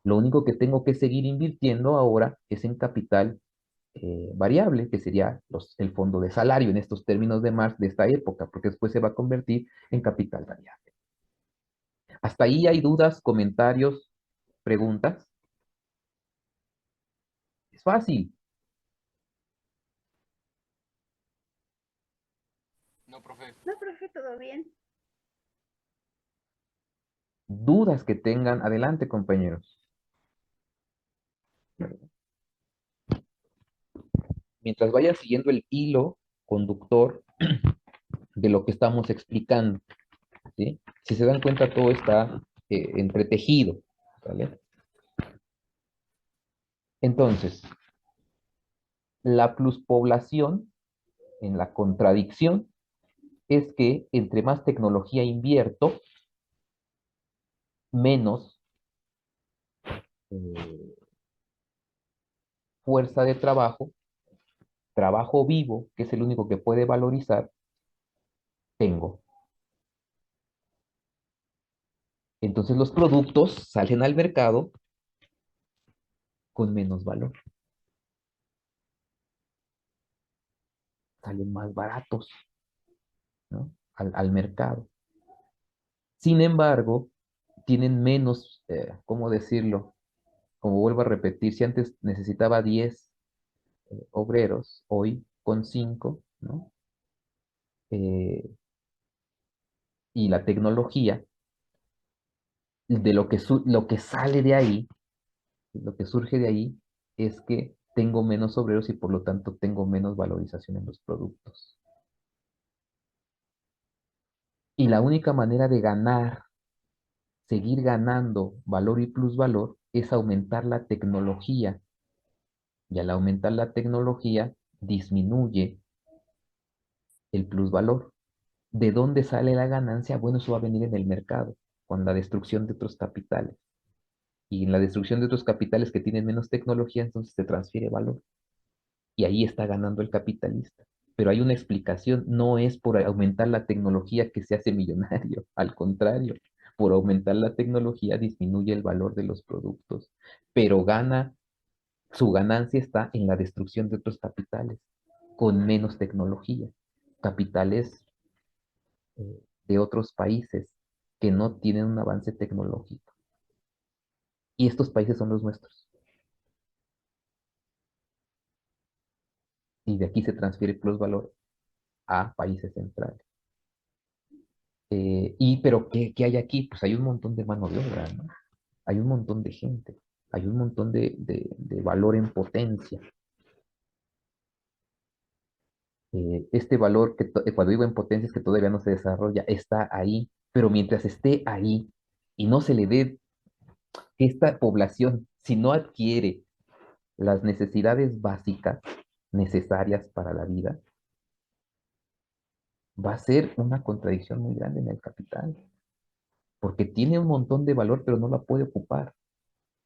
Lo único que tengo que seguir invirtiendo ahora es en capital variable, que sería el fondo de salario en estos términos de Marx de esta época, porque después se va a convertir en capital variable. Hasta ahí hay dudas, comentarios, preguntas. Es fácil. No, profe, todo bien. Dudas que tengan, adelante, compañeros. Mientras vayan siguiendo el hilo conductor de lo que estamos explicando, ¿sí? Si se dan cuenta, todo está entretejido, ¿vale? Entonces, la pluspoblación, en la contradicción, es que entre más tecnología invierto, menos eh, fuerza de trabajo vivo, que es el único que puede valorizar, tengo. Entonces los productos salen al mercado con menos valor, salen más baratos, ¿no? Al mercado. Sin embargo, tienen menos, ¿cómo decirlo? Como vuelvo a repetir, si antes necesitaba 10 obreros, hoy con 5, ¿no? Eh, y la tecnología, de lo que sale de ahí, lo que surge de ahí, es que tengo menos obreros y por lo tanto tengo menos valorización en los productos. Y la única manera de ganar, seguir ganando valor y plusvalor, es aumentar la tecnología. Y al aumentar la tecnología, disminuye el plusvalor. ¿De dónde sale la ganancia? Bueno, eso va a venir en el mercado, con la destrucción de otros capitales. Y en la destrucción de otros capitales que tienen menos tecnología, entonces se transfiere valor. Y ahí está ganando el capitalista. Pero hay una explicación, no es por aumentar la tecnología que se hace millonario, al contrario, por aumentar la tecnología disminuye el valor de los productos, pero gana Su ganancia está en la destrucción de otros capitales, con menos tecnología. Capitales de otros países que no tienen un avance tecnológico. Y estos países son los nuestros. Y de aquí se transfiere plusvalor a países centrales. Pero ¿qué hay aquí? Pues hay un montón de mano de obra, ¿no? Hay un montón de gente, hay un montón de valor en potencia. Este valor, cuando digo en potencia, es que todavía no se desarrolla, está ahí, pero mientras esté ahí y no se le dé esta población, si no adquiere las necesidades básicas necesarias para la vida, va a ser una contradicción muy grande en el capital, porque tiene un montón de valor, pero no la puede ocupar.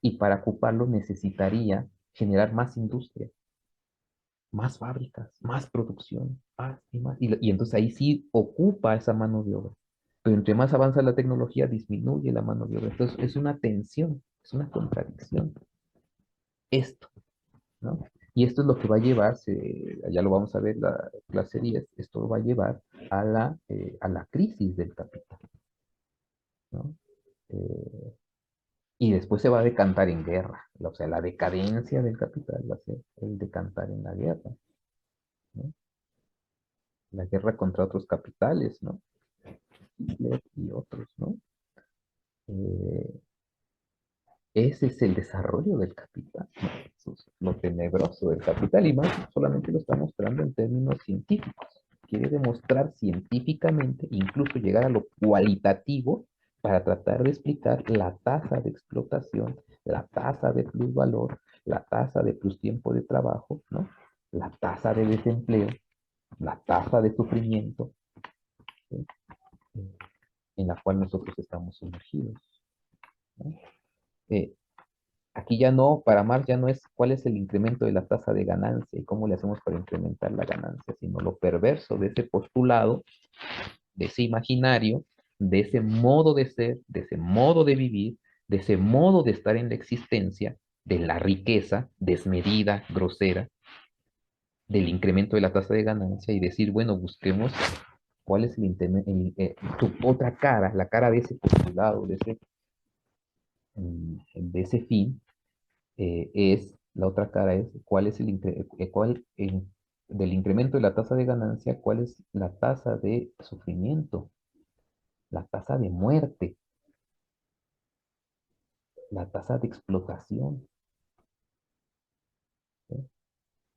Y para ocuparlo necesitaría generar más industria, más fábricas, más producción, más y más. Y entonces ahí sí ocupa esa mano de obra. Pero entre más avanza la tecnología, disminuye la mano de obra. Entonces es una tensión, es una contradicción. Esto, ¿no? Y esto es lo que va a llevar, ya lo vamos a ver la clase 10, esto lo va a llevar a la crisis del capital, ¿no? Eh, y después se va a decantar en guerra. O sea, la decadencia del capital va a ser el decantar en la guerra, ¿no? La guerra contra otros capitales, ¿no? Hitler y otros, ¿no? Eh, Ese es el desarrollo del capital, ¿no? Eso es lo tenebroso del capital y más solamente lo está mostrando en términos científicos. Quiere demostrar científicamente, incluso llegar a lo cualitativo para tratar de explicar la tasa de explotación, la tasa de plusvalor, la tasa de plus tiempo de trabajo, ¿no? La tasa de desempleo, la tasa de sufrimiento, ¿sí? En la cual nosotros estamos sumergidos, ¿no? Eh, Aquí ya no, para Marx ya no es cuál es el incremento de la tasa de ganancia y cómo le hacemos para incrementar la ganancia, sino lo perverso de ese postulado, de ese imaginario, de ese modo de ser, de ese modo de vivir, de ese modo de estar en la existencia, de la riqueza desmedida, grosera, del incremento de la tasa de ganancia y decir, bueno, busquemos cuál es tu otra cara, la cara de ese postulado, de ese fin la otra cara es cuál es del incremento de la tasa de ganancia, cuál es la tasa de sufrimiento, la tasa de muerte, la tasa de explotación. ¿Sí?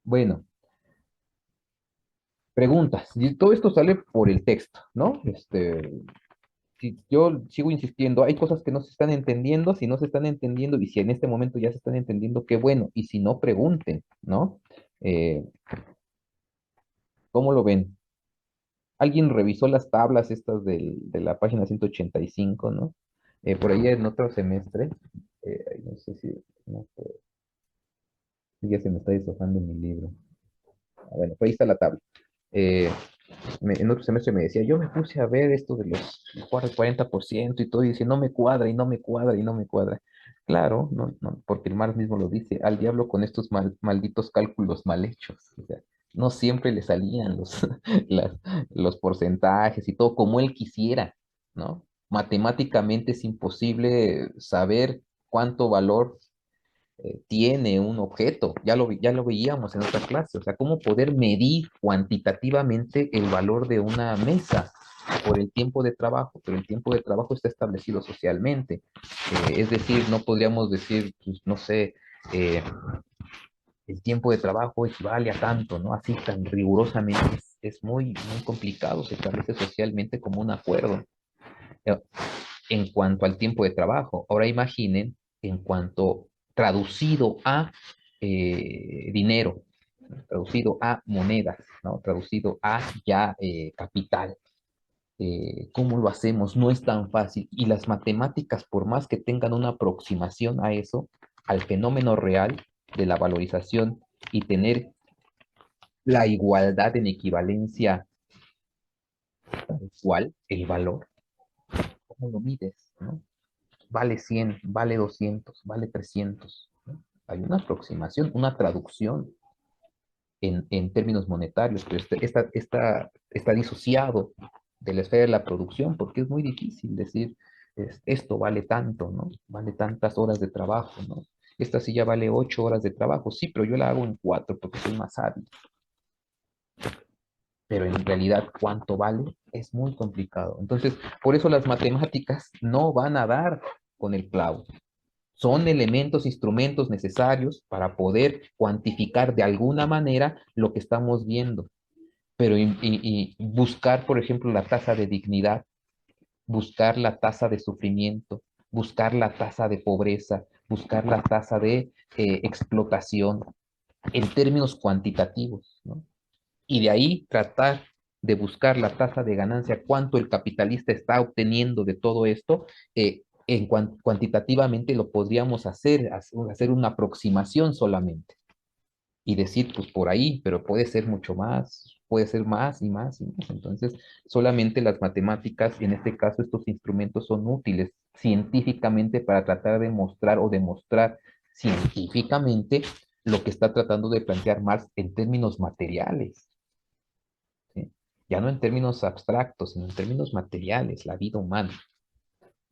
Bueno, preguntas. Y todo esto sale por el texto, ¿no? Si yo sigo insistiendo, hay cosas que no se están entendiendo, si no se están entendiendo, y si en este momento ya se están entendiendo, qué bueno, y si no, pregunten, ¿no? Eh, ¿Cómo lo ven? Alguien revisó las tablas estas de la página 185, ¿no? Por ahí en otro semestre, no sé si, no sé, ya se me está deshojando mi libro. Bueno, por ahí está la tabla. Eh, en otro semestre me decía, yo me puse a ver esto de los 40% y todo, y dice, no me cuadra, y no me cuadra, y no me cuadra. Claro, porque el Marx mismo lo dice, al diablo con estos malditos cálculos mal hechos. O sea, no siempre le salían las- los porcentajes y todo como él quisiera, ¿no? Matemáticamente es imposible saber cuánto valor tiene un objeto. Ya lo veíamos en otra clase. O sea, cómo poder medir cuantitativamente el valor de una mesa por el tiempo de trabajo, pero el tiempo de trabajo está establecido socialmente. Es decir, no podríamos decir, pues, no sé, eh, el tiempo de trabajo equivale a tanto, ¿no? Así tan rigurosamente. Es muy complicado, se establece socialmente como un acuerdo. Eh, En cuanto al tiempo de trabajo. Ahora imaginen en cuanto traducido a dinero, ¿no? Traducido a monedas, ¿no? Traducido a ya capital. ¿Cómo lo hacemos? No es tan fácil. Y las matemáticas, por más que tengan una aproximación a eso, al fenómeno real de la valorización y tener la igualdad en equivalencia igual, el valor, ¿cómo lo mides? ¿No? Vale 100, vale 200, vale 300, ¿no? Hay una aproximación, una traducción en términos monetarios, pero está disociado de la esfera de la producción, porque es muy difícil decir, esto vale tanto, ¿no? Vale tantas horas de trabajo, ¿no? Esta silla vale 8 horas de trabajo, sí, pero yo la hago en 4 porque soy más hábil. Pero en realidad, ¿cuánto vale? Es muy complicado. Entonces, por eso las matemáticas no van a dar con el clavo. Son elementos, instrumentos necesarios para poder cuantificar de alguna manera lo que estamos viendo. Pero y buscar, por ejemplo, la tasa de dignidad, buscar la tasa de sufrimiento, buscar la tasa de pobreza, buscar la tasa de explotación en términos cuantitativos, ¿no? Y de ahí tratar de buscar la tasa de ganancia, cuánto el capitalista está obteniendo de todo esto, cuantitativamente lo podríamos hacer una aproximación solamente y decir, pues por ahí, pero puede ser mucho más, puede ser más y más y más. Entonces, solamente las matemáticas, en este caso, estos instrumentos son útiles científicamente para tratar de mostrar o demostrar científicamente lo que está tratando de plantear Marx en términos materiales. ¿Sí? Ya no en términos abstractos, sino en términos materiales, la vida humana.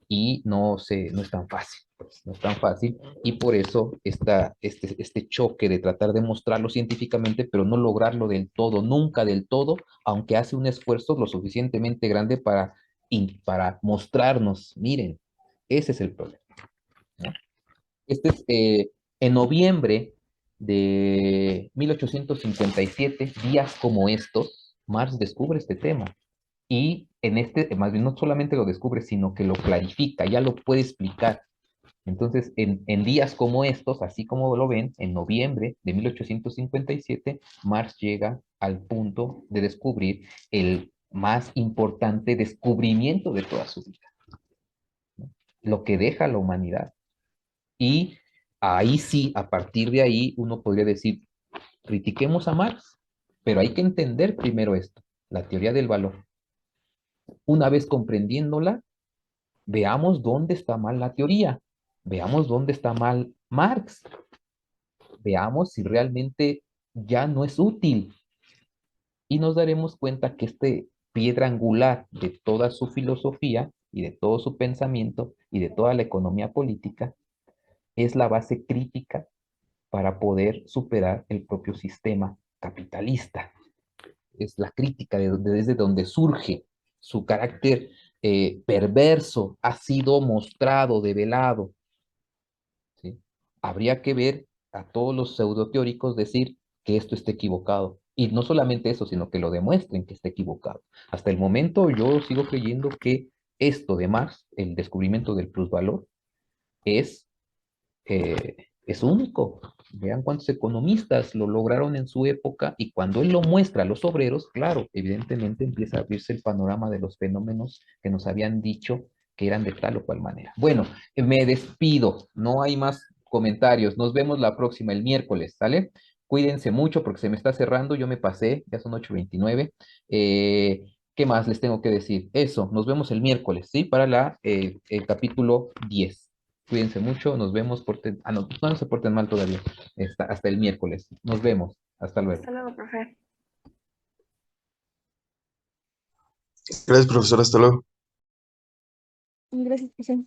Y no es tan fácil, pues, no es tan fácil, y por eso este choque de tratar de mostrarlo científicamente, pero no lograrlo del todo, nunca del todo, aunque hace un esfuerzo lo suficientemente grande para mostrarnos, miren, ese es el problema, ¿no? Este es, en noviembre de 1857, días como estos, Marx descubre este tema. Y más bien no solamente lo descubre, sino que lo clarifica, ya lo puede explicar. Entonces, en días como estos, así como lo ven, en noviembre de 1857, Marx llega al punto de descubrir el más importante descubrimiento de toda su vida, ¿no? Lo que deja a la humanidad. Y ahí sí, a partir de ahí, uno podría decir, critiquemos a Marx, pero hay que entender primero esto, la teoría del valor. Una vez comprendiéndola, veamos dónde está mal la teoría, veamos dónde está mal Marx, veamos si realmente ya no es útil y nos daremos cuenta que este piedra angular de toda su filosofía y de todo su pensamiento y de toda la economía política es la base crítica para poder superar el propio sistema capitalista. Es la crítica desde donde surge su carácter perverso, ha sido mostrado, develado, ¿sí? Habría que ver a todos los pseudoteóricos decir que esto está equivocado. Y no solamente eso, sino que lo demuestren que está equivocado. Hasta el momento yo sigo creyendo que esto de Marx, el descubrimiento del plusvalor, es es único. Vean cuántos economistas lo lograron en su época y cuando él lo muestra a los obreros, claro, evidentemente empieza a abrirse el panorama de los fenómenos que nos habían dicho que eran de tal o cual manera. Bueno, me despido, no hay más comentarios, nos vemos la próxima, el miércoles, ¿sale? Cuídense mucho porque se me está cerrando, yo me pasé, ya son 8:29. ¿Qué más les tengo que decir? Eso, nos vemos el miércoles, ¿sí? Para el capítulo 10. Cuídense mucho, nos vemos. No se porten mal todavía. Hasta el miércoles. Nos vemos. Hasta luego. Hasta luego, profe. Gracias, profesor. Hasta luego. Gracias, profe.